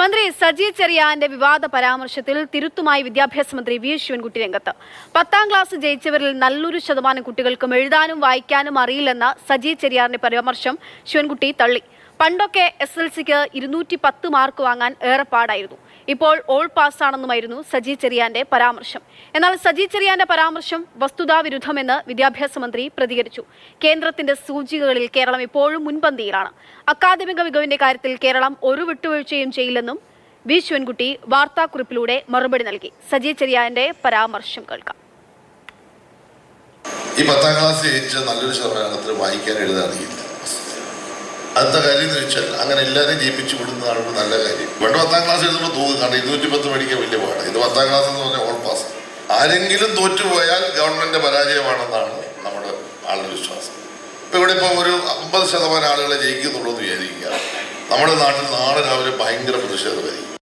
മന്ത്രി സജി ചെറിയാന്റെ വിവാദ പരാമർശത്തിൽ തിരുത്തുമായി വിദ്യാഭ്യാസ മന്ത്രി വി ശിവൻകുട്ടി രംഗത്ത്. 10ാം ക്ലാസ് ജയിച്ചവരിൽ നല്ലൊരു ശതമാനം കുട്ടികൾക്കും എഴുതാനും വായിക്കാനും അറിയില്ലെന്ന സജി ചെറിയാന്റെ പരാമർശം ശിവൻകുട്ടി തള്ളി. പണ്ടൊക്കെ SLCക്ക് 210 മാർക്ക് വാങ്ങാൻ ഏറെപ്പാടായിരുന്നു. ഇപ്പോൾ ഓൾ പാസ്സാണെന്നുമായിരുന്നു സജി ചെറിയാന്റെ പരാമർശം. എന്നാൽ സജി ചെറിയാന്റെ പരാമർശം വസ്തുതാവിരുദ്ധമെന്ന് വിദ്യാഭ്യാസ മന്ത്രി പ്രതികരിച്ചു. കേന്ദ്രത്തിന്റെ സൂചികകളിൽ കേരളം ഇപ്പോഴും മുൻപന്തിയിലാണ്. അക്കാദമിക മികവിന്റെ കാര്യത്തിൽ കേരളം ഒരു വിട്ടുവീഴ്ചയും ചെയ്യില്ലെന്നും വി ശിവൻകുട്ടി വാർത്താക്കുറിപ്പിലൂടെ മറുപടി നൽകി. സജി ചെറിയാന്റെ പരാമർശം കേൾക്കാം. ഈ 10ാം ക്ലാസ് ജയിച്ച നല്ലൊരു ശതമാനത്തിൽ വായിക്കാൻ എഴുതാൻ അറിയില്ല. അടുത്ത കാര്യം എന്ന് വെച്ചാൽ അങ്ങനെ എല്ലാവരെയും ജയിപ്പിച്ചു വിടുന്നതാണ് നല്ല കാര്യം. പണ്ട് 10ാം ക്ലാസ് എഴുതുമ്പോൾ തോന്നും, കാരണം 210 പഠിക്കാൻ വലിയ പാടാണ്. ഇത് 10ാം ക്ലാസ് എന്ന് പറഞ്ഞാൽ ഓൾ പാസ്. ആരെങ്കിലും തോറ്റുപോയാൽ ഗവൺമെന്റ് പരാജയമാണെന്നാണ് നമ്മുടെ ആളുടെ വിശ്വാസം. ഇപ്പം ഇവിടെ ഇപ്പോൾ ഒരു 50% ആളുകളെ ജയിക്കുന്നുള്ളൂ എന്ന് വിചാരിക്കുക. നമ്മുടെ നാട്ടിൽ നാളെ രാവിലെ ഭയങ്കര പ്രതിഷേധമായിരിക്കും.